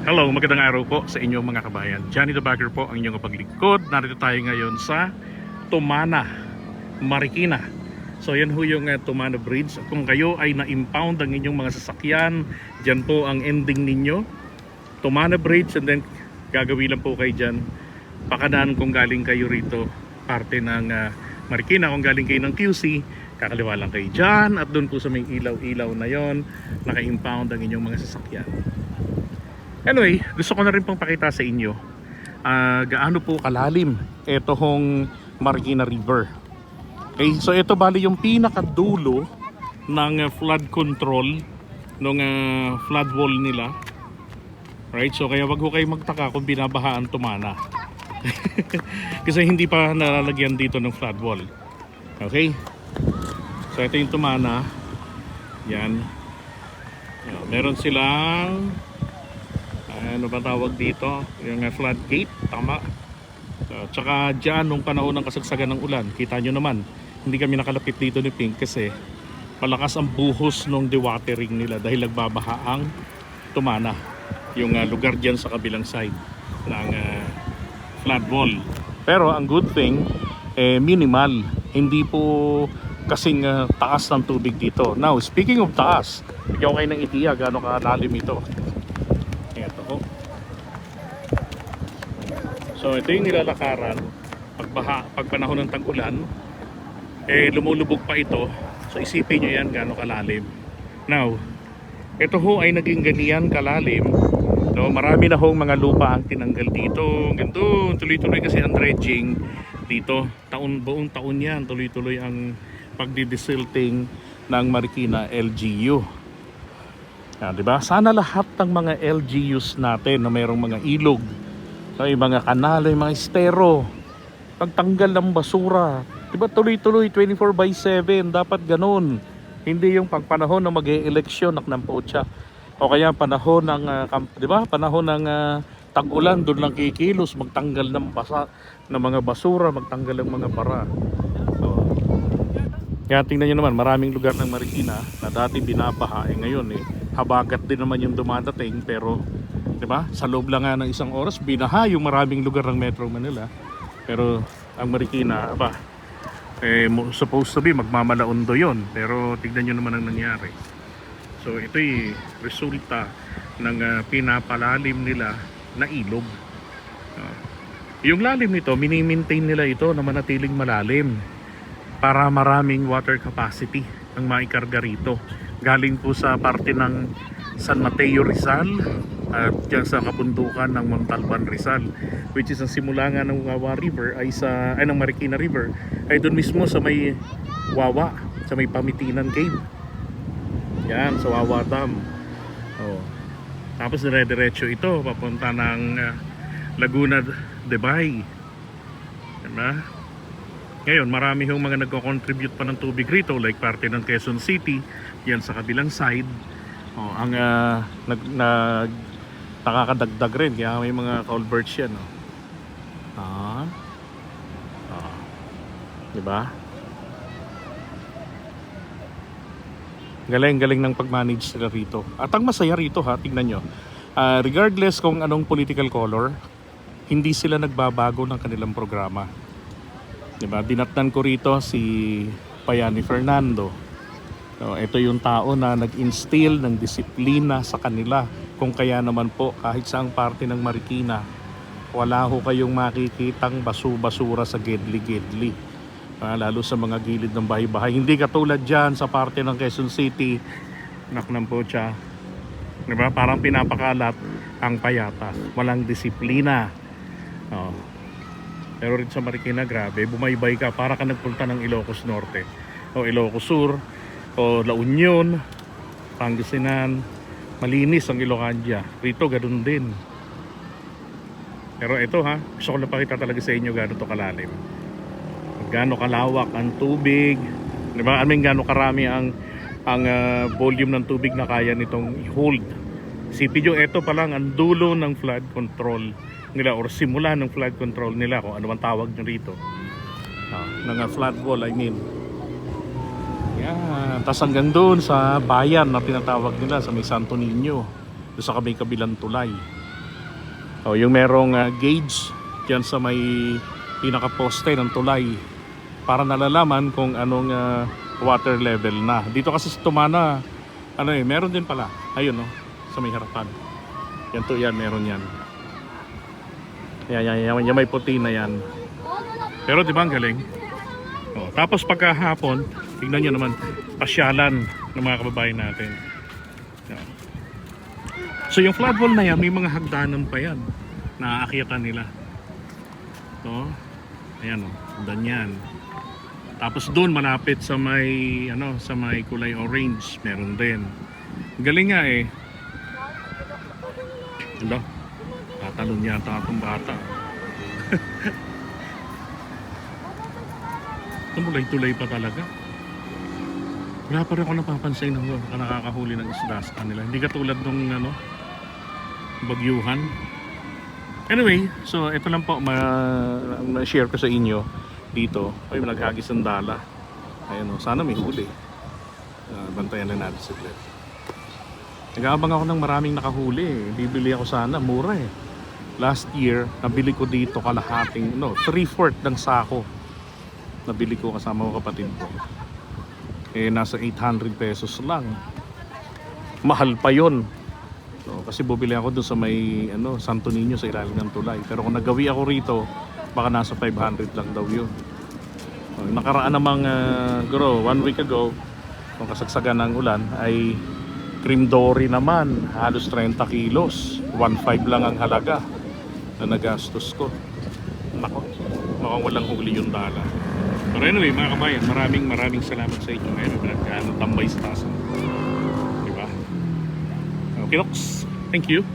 Hello, magandang araw po sa inyong mga kabayan. Johnny the Bagger po ang inyong kapaglingkod. Narito tayo ngayon sa Tumana, Marikina. So yan ho yung Tumana Bridge. At kung kayo ay na-impound ang inyong mga sasakyan, dyan po ang ending ninyo. Tumana Bridge, and then gagawin lang po kayo dyan. Pakanan kung galing kayo rito, parte ng Marikina. Kung galing kayo ng QC, kakaliwa lang kayo dyan. At doon po sa may ilaw-ilaw na yon, naka-impound ang inyong mga sasakyan. Anyway, gusto ko na rin pong pakita sa inyo gaano po kalalim ito hong Marikina River. Okay, so ito bali yung pinakadulo ng flood control ng flood wall nila. Right, so kaya wag ho kayo magtaka kung binabahaan Tumana. Kasi hindi pa nalalagyan dito ng flood wall. Okay, so ito yung Tumana. Yan. Meron silang ano ba tawag dito, yung floodgate, tama. Tsaka dyan nung panahon ng kasagsagan ng ulan, kita nyo naman hindi kami nakalapit dito ni Pink kasi malakas ang buhos ng dewatering nila dahil nagbabaha ang Tumana, yung lugar dyan sa kabilang side ng flood wall. Pero ang good thing, minimal, hindi po kasing taas ng tubig dito. Now speaking of taas, bigyan ko kayo ng ideya gaano kalalim ito. So ito yung nilalakaran pag panahon ng tag-ulan, lumulubog pa ito. So isipin nyo yan gaano kalalim. Now ito ho ay naging ganyan kalalim, no? Marami na hong mga lupa ang tinanggal dito. Ganito, tuloy-tuloy kasi ang dredging dito, buong taon yan, tuloy-tuloy ang pagdidesilting ng Marikina LGU. Diba? Sana lahat ng mga LGUs natin na mayroong mga ilog, may mga kanal, may mga estero, pagtanggal ng basura, diba tuloy-tuloy 24/7, dapat ganun. Hindi yung pagpanahon na mag-e-eleksyon ng potsa, o kaya panahon ng diba? Panahon ng tag-ulan, doon lang kikilos magtanggal ng mga basura, magtanggal ng mga bara. So, kaya tingnan nyo naman, maraming lugar ng Marikina na dati binabaha, ngayon habagat din naman yung dumadating, pero diba? Sa loob lang nga ng isang oras, binaha yung maraming lugar ng Metro Manila. Pero ang Marikina, supposed to be magmamalaundo yon. Pero tignan nyo naman ang nangyari. So ito'y resulta ng pinapalalim nila na ilog. Yung lalim nito, mini-maintain nila ito na manatiling malalim para maraming water capacity ang maikarga rito. Galing po sa parte ng San Mateo, Rizal, at dyan sa kabundukan ng Montalban, Rizal, which is ang simula nga ng Wawa River ng Marikina River ay doon mismo sa may Wawa, sa may Pamitinan Cave. Yan, sa Wawa Dam. Tapos dire-diretso ito papunta ng Laguna de Bay. Diba? Ngayon, marami hong mga nagko-contribute pa ng tubig rito, like parte ng Quezon City, yan sa kabilang side. Ang nakakadagdag rin, kaya may mga culverts yan. Diba? Galing-galing ng pag-manage sila rito. At ang masaya rito, tingnan nyo, regardless kung anong political color, hindi sila nagbabago ng kanilang programa. Diba? Dinatnan ko rito si Payani Fernando. So, ito yung tao na nag-instill ng disiplina sa kanila. Kung kaya naman po, kahit saang parte ng Marikina, wala ho kayong makikitang basura sa gedli-gedli. Lalo sa mga gilid ng bahay-bahay. Hindi katulad dyan sa parte ng Quezon City, naknang po siya. Diba? Parang pinapakalat ang payatas. Walang disiplina. Pero rin sa Marikina, grabe, bumaybay ka para ka nagpunta ng Ilocos Norte o Ilocos Sur o La Union, Pangasinan. Malinis ang Ilocania. Rito ganun din. Pero ito gusto ko lang pakita talaga sa inyo gaano to kalalim, gaano kalawak ang tubig, diba? Gaano karami ang volume ng tubig na kaya nitong i-hold. Isipin nyo, ito pa lang ang dulo ng flood control nila, or simula ng flood control nila, kung ano man tawag nyo rito, ng flood wall, Yan. Tapos hanggang doon sa bayan na tinatawag nila sa may Santo Niño, doon sa kabilang tulay. Oh, yung merong gauge diyan sa may pinaka-poste ng tulay para nalalaman kung anong water level na. Dito kasi sa Tumana, meron din pala. Ayun, no, sa may harapan. Yan to, yan, meron yan. Yan, may puti na yan. Pero di ba ang galing? Oh, tapos pagkahapon, tingnan nyo naman, pasyalan ng mga kababayan natin. Yan. So yung flood wall na yan, may mga hagdanan pa yan na aakyatan nila. So, ayan o, hagdan yan. Tapos doon malapit sa may sa may kulay orange, meron din. Galing nga eh. Diba? Tatalon yata itong bata. Tumulay-tulay pa talaga. Wala pa rin ako napapansin ng nakakahuli ng isda sa kanila. Hindi katulad nung bagyuhan. Anyway, so ito lang po ma-share ko sa inyo dito. Ay, naghagis ng dala. Ayun, sana may huli. Bantayan na natin siglit. Nag-aabang ako ng maraming nakahuli. Bibili ako sana, mura eh. Last year, nabili ko dito kalahating, 3/4 ng sako. Nabili ko kasama ko kapatid ko. Eh, nasa 800 pesos lang. Mahal pa yon. So, kasi bumili ako doon sa may Santo Niño sa ilalim ng tulay. Pero kung nagawi ako rito, baka nasa 500 lang daw yun. So, nakaraan namang 1 week ago, kung kasagsagan ng ulan, ay cream dory naman, halos 30 kilos. 1.5 lang ang halaga na nagastos ko. Nako, mukhang walang huli yung dala. Pero anyway, mga kabayan, maraming salamat sa inyo ngayon na tambay sa taas. Diba? Okay, Loks. Thank you.